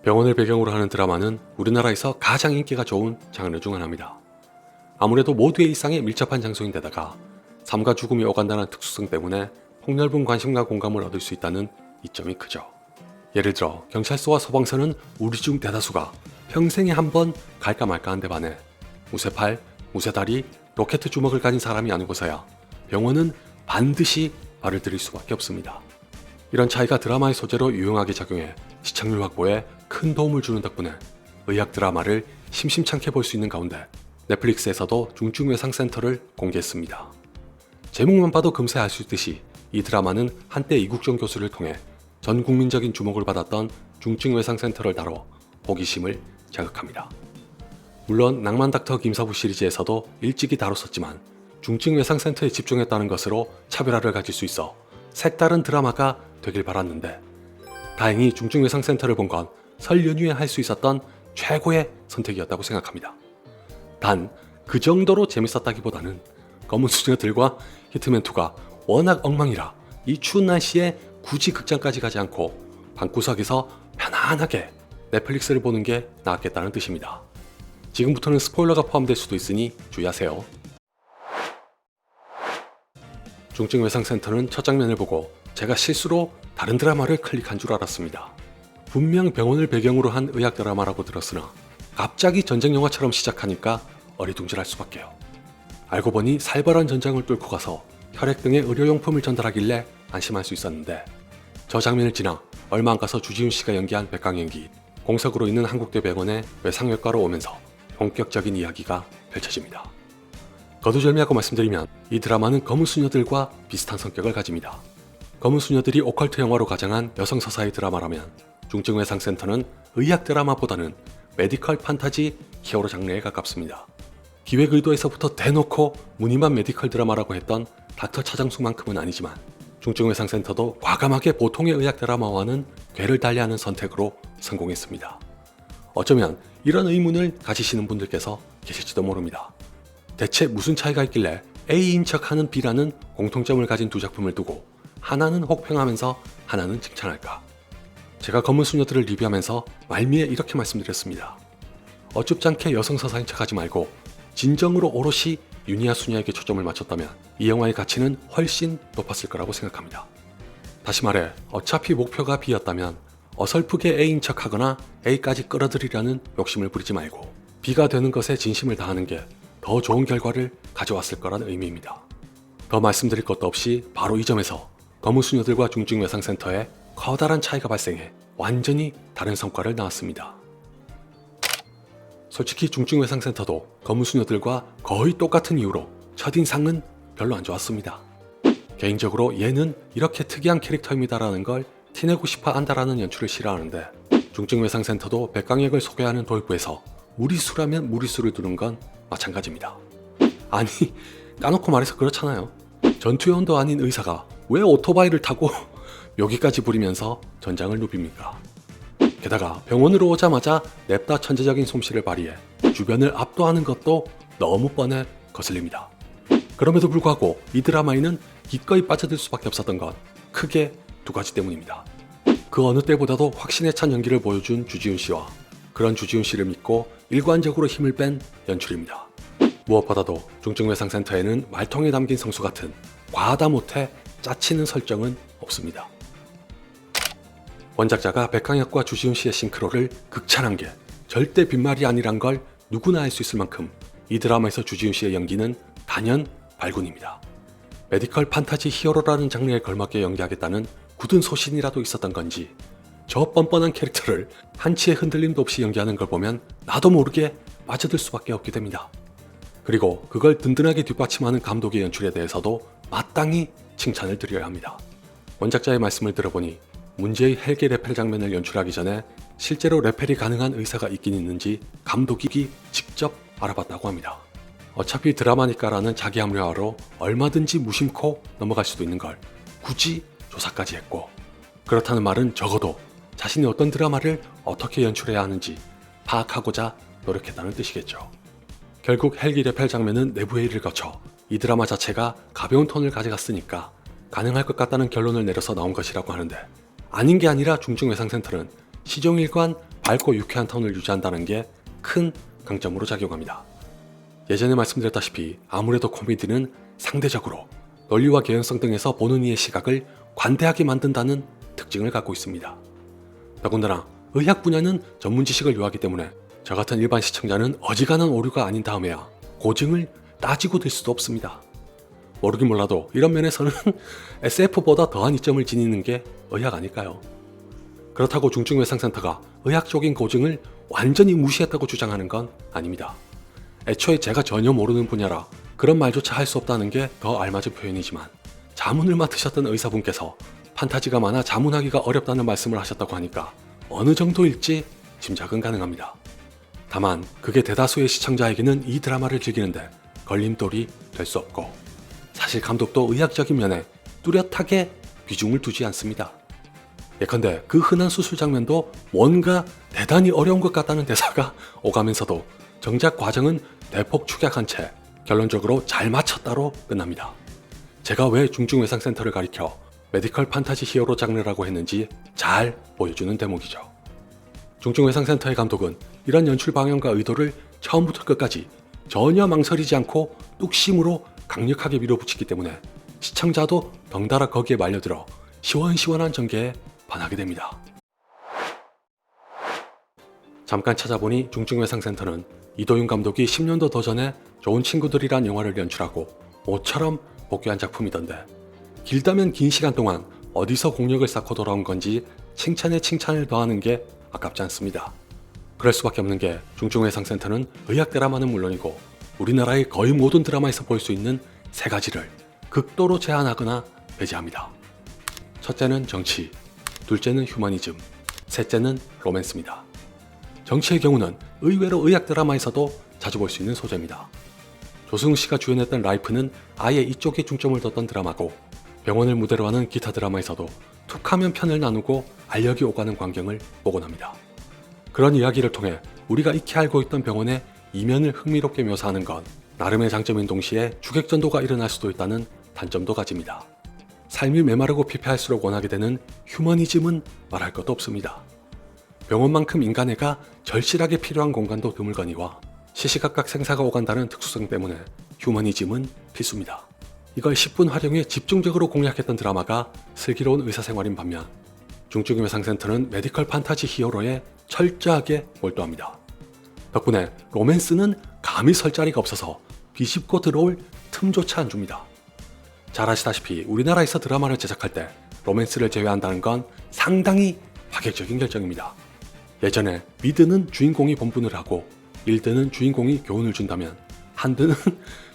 병원을 배경으로 하는 드라마는 우리나라에서 가장 인기가 좋은 장르 중 하나입니다. 아무래도 모두의 일상에 밀접한 장소인데다가 삶과 죽음이 오간다는 특수성 때문에 폭넓은 관심과 공감을 얻을 수 있다는 이점이 크죠. 예를 들어 경찰서와 소방서는 우리 중 대다수가 평생에 한 번 갈까 말까 한데 반해 무쇠팔, 무쇠다리, 로켓 주먹을 가진 사람이 아니고서야 병원은 반드시 발을 들일 수밖에 없습니다. 이런 차이가 드라마의 소재로 유용하게 작용해 시청률 확보에 큰 도움을 주는 덕분에 의학 드라마를 심심찮게 볼 수 있는 가운데 넷플릭스에서도 중증외상센터를 공개했습니다. 제목만 봐도 금세 알 수 있듯이 이 드라마는 한때 이국정 교수를 통해 전 국민적인 주목을 받았던 중증외상센터를 다뤄 호기심을 자극합니다. 물론 낭만 닥터 김사부 시리즈에서도 일찍이 다뤘었지만 중증외상센터에 집중했다는 것으로 차별화를 가질 수 있어 색다른 드라마가 되길 바랐는데 다행히 중증외상센터를 본 건 설 연휴에 할 수 있었던 최고의 선택이었다고 생각합니다. 단 그 정도로 재밌었다기보다는 검은 수녀들과 히트맨2가 워낙 엉망이라 이 추운 날씨에 굳이 극장까지 가지 않고 방구석에서 편안하게 넷플릭스를 보는 게 낫겠다는 뜻입니다. 지금부터는 스포일러가 포함될 수도 있으니 주의하세요. 중증외상센터는 첫 장면을 보고 제가 실수로 다른 드라마를 클릭한 줄 알았습니다. 분명 병원을 배경으로 한 의학 드라마라고 들었으나 갑자기 전쟁 영화처럼 시작하니까 어리둥절할 수밖에요. 알고 보니 살벌한 전장을 뚫고 가서 혈액 등의 의료용품을 전달하길래 안심할 수 있었는데 저 장면을 지나 얼마 안 가서 주지훈 씨가 연기한 백강연기, 공석으로 있는 한국대병원의 외상외과로 오면서 본격적인 이야기가 펼쳐집니다. 거두절미하고 말씀드리면 이 드라마는 검은 수녀들과 비슷한 성격을 가집니다. 검은 수녀들이 오컬트 영화로 가장한 여성 서사의 드라마라면 중증외상센터는 의학 드라마보다는 메디컬 판타지 히어로 장르에 가깝습니다. 기획 의도에서부터 대놓고 무늬만 메디컬 드라마라고 했던 닥터 차장숙만큼은 아니지만 중증외상센터도 과감하게 보통의 의학 드라마와는 궤를 달리하는 선택으로 성공했습니다. 어쩌면 이런 의문을 가지시는 분들께서 계실지도 모릅니다. 대체 무슨 차이가 있길래 A인 척하는 B라는 공통점을 가진 두 작품을 두고 하나는 혹평하면서 하나는 칭찬할까? 제가 검은 수녀들을 리뷰하면서 말미에 이렇게 말씀드렸습니다. 어줍지 않게 여성 서사인 척하지 말고 진정으로 오롯이 유니아 수녀에게 초점을 맞췄다면 이 영화의 가치는 훨씬 높았을 거라고 생각합니다. 다시 말해 어차피 목표가 B였다면 어설프게 A인 척하거나 A까지 끌어들이려는 욕심을 부리지 말고 B가 되는 것에 진심을 다하는 게 더 좋은 결과를 가져왔을 거란 의미입니다. 더 말씀드릴 것도 없이 바로 이 점에서 검은 수녀들과 중증외상센터에 커다란 차이가 발생해 완전히 다른 성과를 낳았습니다. 솔직히 중증외상센터도 검은 수녀들과 거의 똑같은 이유로 첫인상은 별로 안 좋았습니다. 개인적으로 얘는 이렇게 특이한 캐릭터입니다라는 걸 티내고 싶어 한다라는 연출을 싫어하는데 중증외상센터도 백강혁을 소개하는 도입부에서 무리수라면 무리수를 두는 건 마찬가지입니다. 아니 까놓고 말해서 그렇잖아요. 전투요원도 아닌 의사가 왜 오토바이를 타고 여기까지 부리면서 전장을 누빕니까? 게다가 병원으로 오자마자 냅다 천재적인 솜씨를 발휘해 주변을 압도하는 것도 너무 뻔해 거슬립니다. 그럼에도 불구하고 이 드라마에는 기꺼이 빠져들 수밖에 없었던 건 크게 두 가지 때문입니다. 그 어느 때보다도 확신에 찬 연기를 보여준 주지훈 씨와 그런 주지훈 씨를 믿고 일관적으로 힘을 뺀 연출입니다. 무엇보다도 중증외상센터에는 말통에 담긴 성수 같은 과하다 못해 짜치는 설정은 없습니다. 원작자가 백강혁과 주지훈 씨의 싱크로를 극찬한 게 절대 빈말이 아니란 걸 누구나 알 수 있을 만큼 이 드라마에서 주지훈 씨의 연기는 단연 발군입니다. 메디컬 판타지 히어로라는 장르에 걸맞게 연기하겠다는 굳은 소신이라도 있었던 건지 저 뻔뻔한 캐릭터를 한치의 흔들림도 없이 연기하는 걸 보면 나도 모르게 빠져들 수밖에 없게 됩니다. 그리고 그걸 든든하게 뒷받침하는 감독의 연출에 대해서도 마땅히 칭찬을 드려야 합니다. 원작자의 말씀을 들어보니 문제의 헬기 레펠 장면을 연출하기 전에 실제로 레펠이 가능한 의사가 있긴 있는지 감독이 직접 알아봤다고 합니다. 어차피 드라마니까라는 자기 합리화로 얼마든지 무심코 넘어갈 수도 있는 걸 굳이 조사까지 했고 그렇다는 말은 적어도 자신이 어떤 드라마를 어떻게 연출해야 하는지 파악하고자 노력했다는 뜻이겠죠. 결국 헬기 레펠 장면은 내부 회의를 거쳐 이 드라마 자체가 가벼운 톤을 가져갔으니까 가능할 것 같다는 결론을 내려서 나온 것이라고 하는데 아닌 게 아니라 중증외상센터는 시종일관 맑고 유쾌한 톤을 유지한다는 게 큰 강점으로 작용합니다. 예전에 말씀드렸다시피 아무래도 코미디는 상대적으로 논리와 개연성 등에서 보는 이의 시각을 관대하게 만든다는 특징을 갖고 있습니다. 더군다나 의학 분야는 전문 지식을 요하기 때문에 저 같은 일반 시청자는 어지간한 오류가 아닌 다음에야 고증을 따지고 들 수도 없습니다. 모르긴 몰라도 이런 면에서는 SF보다 더한 이점을 지니는 게 의학 아닐까요? 그렇다고 중증외상센터가 의학적인 고증을 완전히 무시했다고 주장하는 건 아닙니다. 애초에 제가 전혀 모르는 분야라 그런 말조차 할 수 없다는 게 더 알맞은 표현이지만, 자문을 맡으셨던 의사분께서 판타지가 많아 자문하기가 어렵다는 말씀을 하셨다고 하니까 어느 정도일지 짐작은 가능합니다. 다만 그게 대다수의 시청자에게는 이 드라마를 즐기는데 걸림돌이 될 수 없고, 사실 감독도 의학적인 면에 뚜렷하게 비중을 두지 않습니다. 예컨대 그 흔한 수술 장면도 뭔가 대단히 어려운 것 같다는 대사가 오가면서도 정작 과정은 대폭 축약한 채 결론적으로 잘 맞췄다로 끝납니다. 제가 왜 중증외상센터를 가리켜 메디컬 판타지 히어로 장르라고 했는지 잘 보여주는 대목이죠. 중증외상센터의 감독은 이런 연출 방향과 의도를 처음부터 끝까지 전혀 망설이지 않고 뚝심으로 강력하게 밀어붙이기 때문에 시청자도 덩달아 거기에 말려들어 시원시원한 전개에 반하게 됩니다. 잠깐 찾아보니 중증외상센터는 이도윤 감독이 10년도 더 전에 좋은 친구들이란 영화를 연출하고 모처럼 복귀한 작품이던데, 길다면 긴 시간 동안 어디서 공력을 쌓고 돌아온 건지 칭찬에 칭찬을 더하는 게 아깝지 않습니다. 그럴 수밖에 없는 게 중증외상센터는 의학 드라마는 물론이고 우리나라의 거의 모든 드라마에서 볼 수 있는 세 가지를 극도로 제한하거나 배제합니다. 첫째는 정치, 둘째는 휴머니즘, 셋째는 로맨스입니다. 정치의 경우는 의외로 의학 드라마에서도 자주 볼 수 있는 소재입니다. 조승우 씨가 주연했던 라이프는 아예 이쪽에 중점을 뒀던 드라마고, 병원을 무대로 하는 기타 드라마에서도 툭하면 편을 나누고 알력이 오가는 광경을 보곤 합니다. 그런 이야기를 통해 우리가 익히 알고 있던 병원의 이면을 흥미롭게 묘사하는 건 나름의 장점인 동시에 주객전도가 일어날 수도 있다는 단점도 가집니다. 삶이 메마르고 피폐할수록 원하게 되는 휴머니즘은 말할 것도 없습니다. 병원만큼 인간애가 절실하게 필요한 공간도 드물거니와 시시각각 생사가 오간다는 특수성 때문에 휴머니즘은 필수입니다. 이걸 10분 활용해 집중적으로 공략했던 드라마가 슬기로운 의사생활인 반면, 중증외상센터는 메디컬 판타지 히어로에 철저하게 몰두합니다. 덕분에 로맨스는 감히 설 자리가 없어서 비집고 들어올 틈조차 안 줍니다. 잘 아시다시피 우리나라에서 드라마를 제작할 때 로맨스를 제외한다는 건 상당히 파격적인 결정입니다. 예전에 미드는 주인공이 본분을 하고 1드는 주인공이 교훈을 준다면 한드는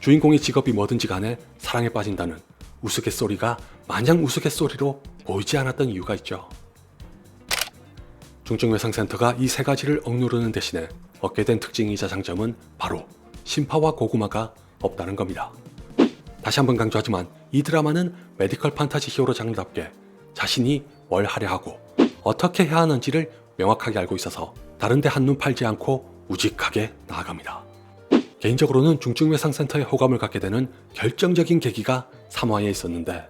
주인공의 직업이 뭐든지 간에 사랑에 빠진다는 우스갯소리가 마냥 우스갯소리로 보이지 않았던 이유가 있죠. 중증외상센터가 이 세 가지를 억누르는 대신에 얻게 된 특징이자 장점은 바로 신파와 고구마가 없다는 겁니다. 다시 한번 강조하지만 이 드라마는 메디컬 판타지 히어로 장르답게 자신이 뭘 하려 하고 어떻게 해야 하는지를 명확하게 알고 있어서 다른 데 한눈 팔지 않고 우직하게 나아갑니다. 개인적으로는 중증외상센터에 호감을 갖게 되는 결정적인 계기가 3화에 있었는데,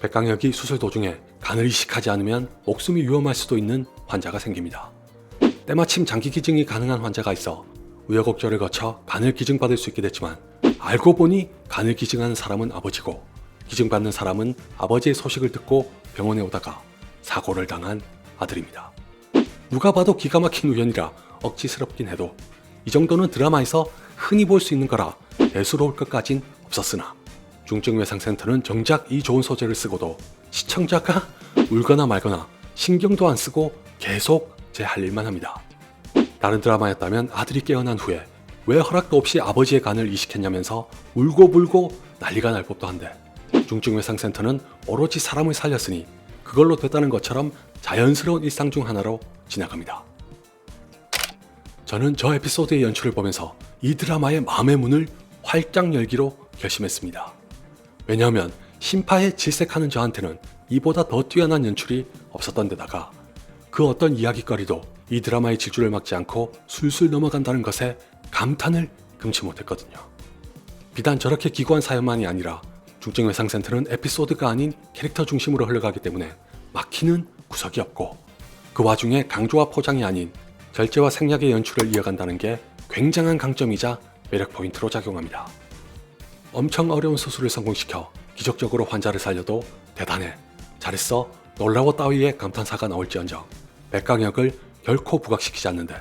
백강혁이 수술 도중에 간을 이식하지 않으면 목숨이 위험할 수도 있는 환자가 생깁니다. 때마침 장기 기증이 가능한 환자가 있어 우여곡절을 거쳐 간을 기증받을 수 있게 됐지만, 알고 보니 간을 기증하는 사람은 아버지고 기증받는 사람은 아버지의 소식을 듣고 병원에 오다가 사고를 당한 아들입니다. 누가 봐도 기가 막힌 우연이라 억지스럽긴 해도 이 정도는 드라마에서 흔히 볼 수 있는 거라 대수로울 것까진 없었으나, 중증외상센터는 정작 이 좋은 소재를 쓰고도 시청자가 울거나 말거나 신경도 안 쓰고 계속 제 할 일만 합니다. 다른 드라마였다면 아들이 깨어난 후에 왜 허락도 없이 아버지의 간을 이식했냐면서 울고불고 난리가 날 법도 한데, 중증외상센터는 오로지 사람을 살렸으니 그걸로 됐다는 것처럼 자연스러운 일상 중 하나로 지나갑니다. 저는 저 에피소드의 연출을 보면서 이 드라마의 마음의 문을 활짝 열기로 결심했습니다. 왜냐하면 신파에 질색하는 저한테는 이보다 더 뛰어난 연출이 없었던 데다가 그 어떤 이야기거리도 이 드라마의 질주를 막지 않고 술술 넘어간다는 것에 감탄을 금치 못했거든요. 비단 저렇게 기구한 사연만이 아니라 중증외상센터는 에피소드가 아닌 캐릭터 중심으로 흘러가기 때문에 막히는 구석이 없고, 그 와중에 강조와 포장이 아닌 절제와 생략의 연출을 이어간다는 게 굉장한 강점이자 매력 포인트로 작용합니다. 엄청 어려운 수술을 성공시켜 기적적으로 환자를 살려도 대단해, 잘했어, 놀라워 따위의 감탄사가 나올지언정 백강혁을 결코 부각시키지 않는데,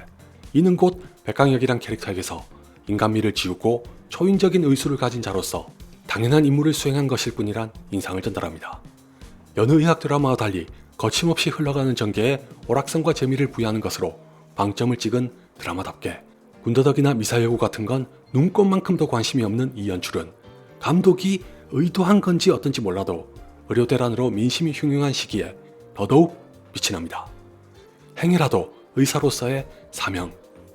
이는 곧 백강혁이란 캐릭터에게서 인간미를 지우고 초인적인 의술을 가진 자로서 당연한 임무를 수행한 것일 뿐이란 인상을 전달합니다. 여느 의학 드라마와 달리 거침없이 흘러가는 전개에 오락성과 재미를 부여하는 것으로 방점을 찍은 드라마답게 군더더기나 미사여구 같은 건 눈꽃만큼도 관심이 없는 이 연출은 감독이 의도한 건지 어떤지 몰라도 의료대란으로 민심이 흉흉한 시기에 더더욱 빛이 납니다. 행여라도 의사로서의 사명,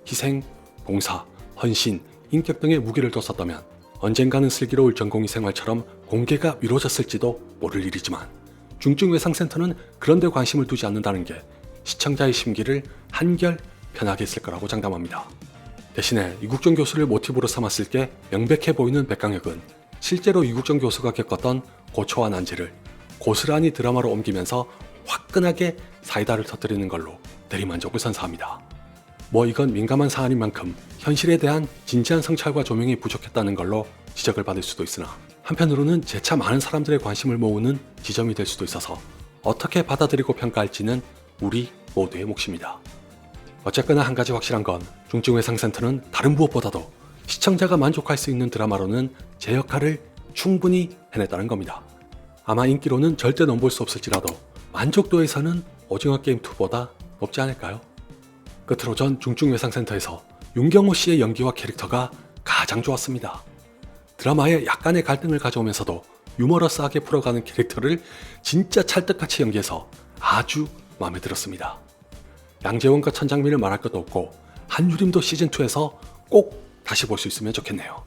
희생, 봉사, 헌신, 인격 등의 무게를 뒀었다면 언젠가는 슬기로울 전공의 생활처럼 공개가 이루어졌을지도 모를 일이지만, 중증외상센터는 그런 데 관심을 두지 않는다는 게 시청자의 심기를 한결 편하게 했을 거라고 장담합니다. 대신에 이국종 교수를 모티브로 삼았을 게 명백해 보이는 백강혁은 실제로 이국종 교수가 겪었던 고초와 난제를 고스란히 드라마로 옮기면서 화끈하게 사이다를 터뜨리는 걸로 대리만족을 선사합니다. 뭐 이건 민감한 사안인 만큼 현실에 대한 진지한 성찰과 조명이 부족했다는 걸로 지적을 받을 수도 있으나, 한편으로는 재차 많은 사람들의 관심을 모으는 지점이 될 수도 있어서 어떻게 받아들이고 평가할지는 우리 모두의 몫입니다. 어쨌거나 한 가지 확실한 건 중증외상센터는 다른 무엇보다도 시청자가 만족할 수 있는 드라마로는 제 역할을 충분히 해냈다는 겁니다. 아마 인기로는 절대 넘볼 수 없을지라도 만족도에서는 오징어 게임 2보다 높지 않을까요? 끝으로 전 중증외상센터에서 윤경호 씨의 연기와 캐릭터가 가장 좋았습니다. 드라마에 약간의 갈등을 가져오면서도 유머러스하게 풀어가는 캐릭터를 진짜 찰떡같이 연기해서 아주 마음에 들었습니다. 양재원과 천장미를 말할 것도 없고 한유림도 시즌2에서 꼭 다시 볼 수 있으면 좋겠네요.